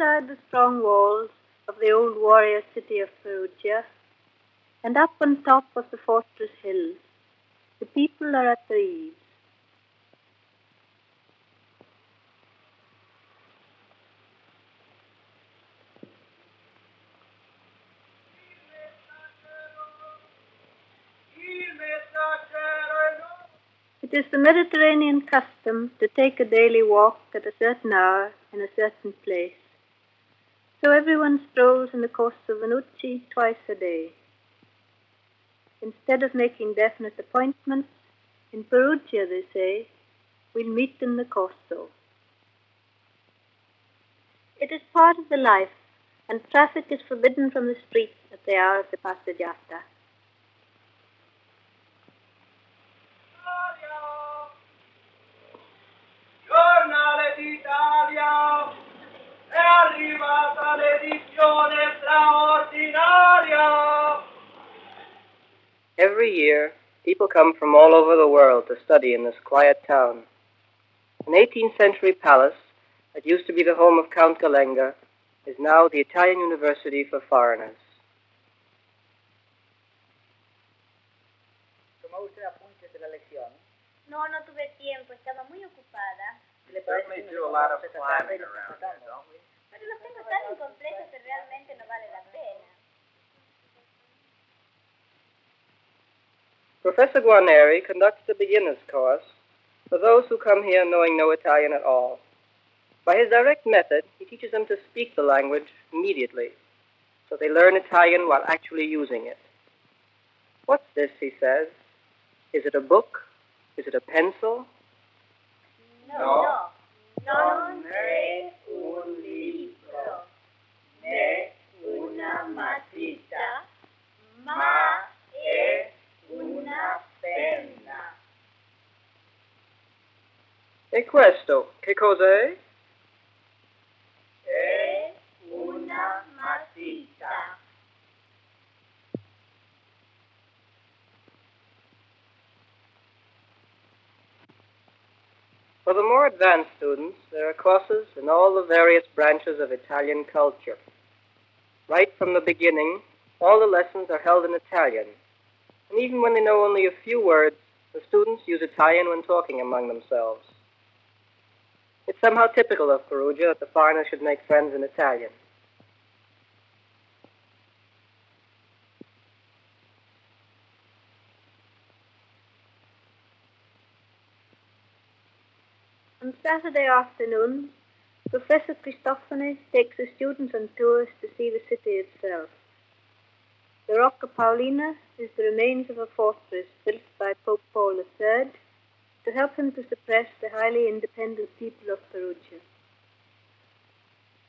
inside the strong walls of the old warrior city of Perugia, and up on top of the fortress hills, the people are at their ease. It is the Mediterranean custom to take a daily walk at a certain hour in a certain place. So everyone strolls in the course of an ucci twice a day. Instead of making definite appointments, in Perugia, they say, we'll meet in the corso. It is part of the life, and traffic is forbidden from the streets at the hour of the passeggiata. Giornale d'Italia, è arrivata l'edizione straordinaria. Every year, people come from all over the world to study in this quiet town. An 18th century palace that used to be the home of Count Gallenga is now the Italian University for Foreigners. ¿Tomó usted apuntes de la lección? No, no tuve tiempo, estaba muy ocupada. ¿Le certainly do a lot of climbing around here, don't we? Pero los tengo tan incompletos que realmente no vale la pena. Professor Guarneri conducts the beginner's course for those who come here knowing no Italian at all. By his direct method, he teaches them to speak the language immediately, so they learn Italian while actually using it. What's this, he says? Is it a book? Is it a pencil? No, non è un libro, né una matita, ma è una penna. E questo, che cos'è? È una matita. For the more advanced students, there are courses in all the various branches of Italian culture. Right from the beginning, all the lessons are held in Italian, and even when they know only a few words, the students use Italian when talking among themselves. It's somehow typical of Perugia that the foreigners should make friends in Italian. On Saturday afternoons, Professor Cristofani takes the students on tours to see the city itself. The Rocca Paolina is the remains of a fortress built by Pope Paul III to help him to suppress the highly independent people of Perugia.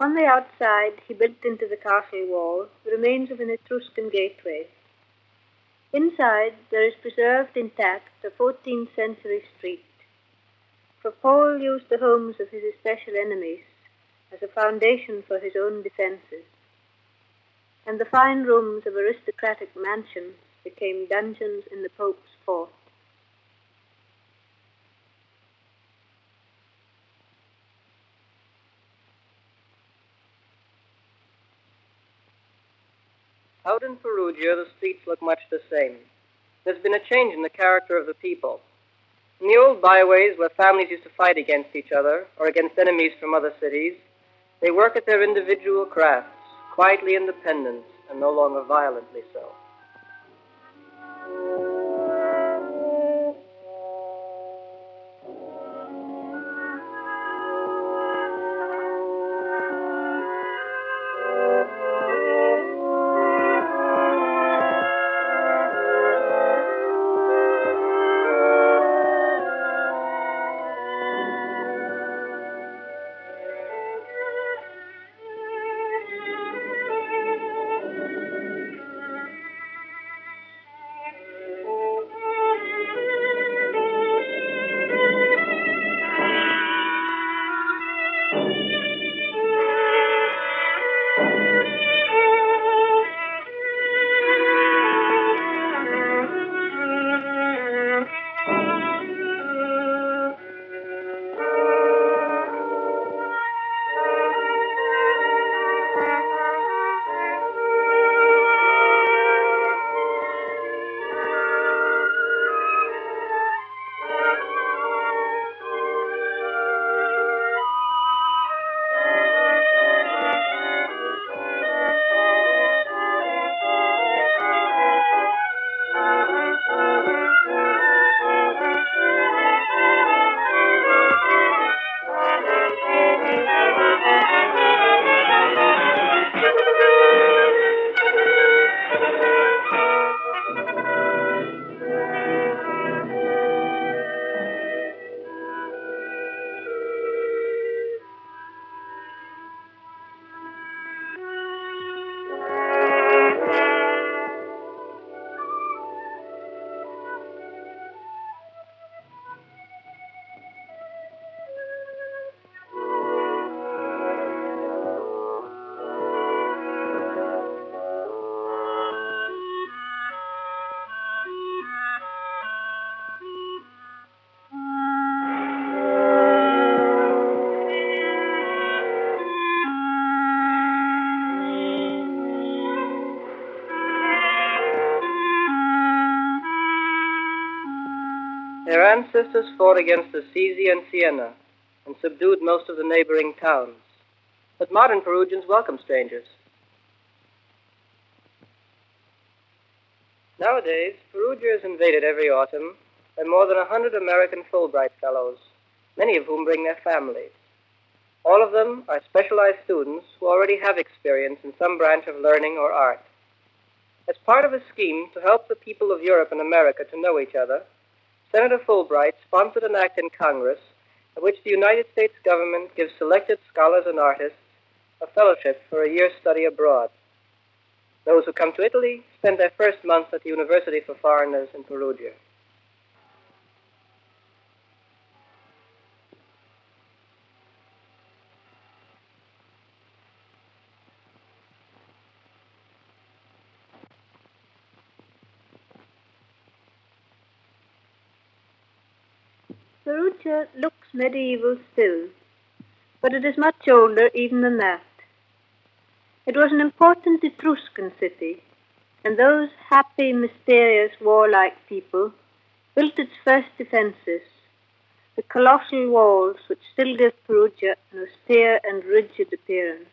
On the outside, he built into the castle wall the remains of an Etruscan gateway. Inside, there is preserved intact a 14th century street, for Paul used the homes of his especial enemies as a foundation for his own defenses, and the fine rooms of aristocratic mansions became dungeons in the Pope's fort. Out in Perugia, the streets look much the same. There's been a change in the character of the people. In the old byways where families used to fight against each other or against enemies from other cities, they work at their individual crafts, quietly independent and no longer violently so. Their ancestors fought against the Sisi and Siena and subdued most of the neighboring towns. But modern Perugians welcome strangers. Nowadays, Perugia is invaded every autumn by more than 100 American Fulbright Fellows, many of whom bring their families. All of them are specialized students who already have experience in some branch of learning or art. As part of a scheme to help the people of Europe and America to know each other, Senator Fulbright sponsored an act in Congress in which the United States government gives selected scholars and artists a fellowship for a year's study abroad. Those who come to Italy spend their first month at the University for Foreigners in Perugia. Perugia looks medieval still, but it is much older even than that. It was an important Etruscan city, and those happy, mysterious, warlike people built its first defences, the colossal walls which still give Perugia an austere and rigid appearance.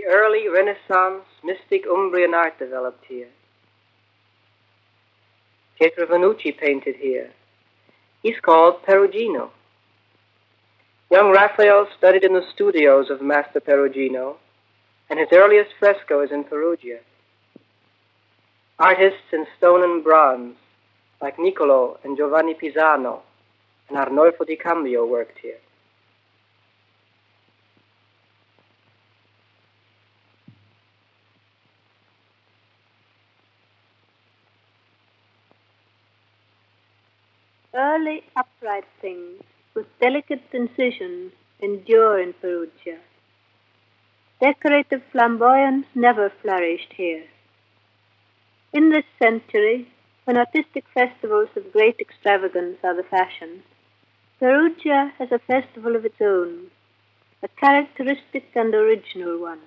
Early Renaissance mystic Umbrian art developed here. Pietro Vannucci painted here. He's called Perugino. Young Raphael studied in the studios of Master Perugino, and his earliest fresco is in Perugia. Artists in stone and bronze, like Niccolo and Giovanni Pisano and Arnolfo di Cambio, worked here. Early upright things with delicate incisions endure in Perugia. Decorative flamboyance never flourished here. In this century, when artistic festivals of great extravagance are the fashion, Perugia has a festival of its own, a characteristic and original one,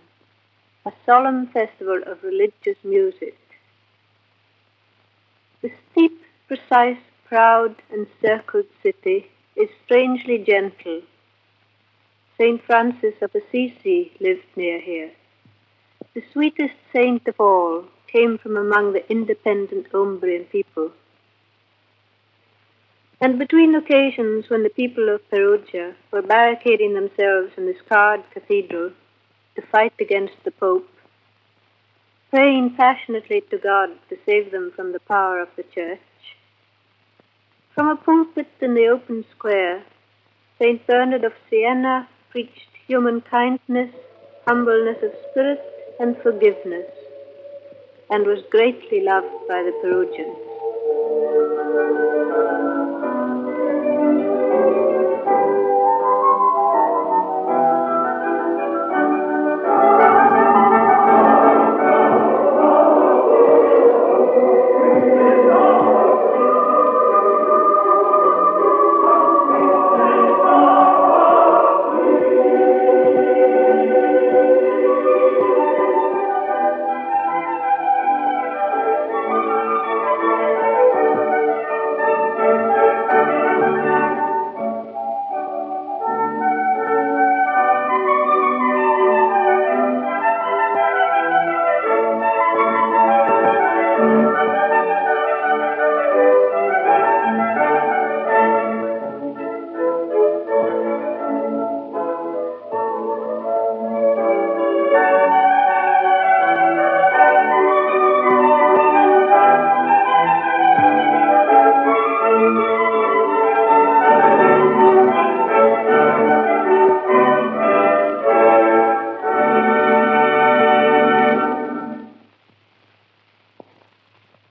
a solemn festival of religious music. The steep, precise, proud, encircled city is strangely gentle. Saint Francis of Assisi lived near here. The sweetest saint of all came from among the independent Umbrian people. And between occasions when the people of Perugia were barricading themselves in the scarred cathedral to fight against the Pope, praying passionately to God to save them from the power of the Church, from a pulpit in the open square, St. Bernard of Siena preached human kindness, humbleness of spirit, and forgiveness, and was greatly loved by the Perugians.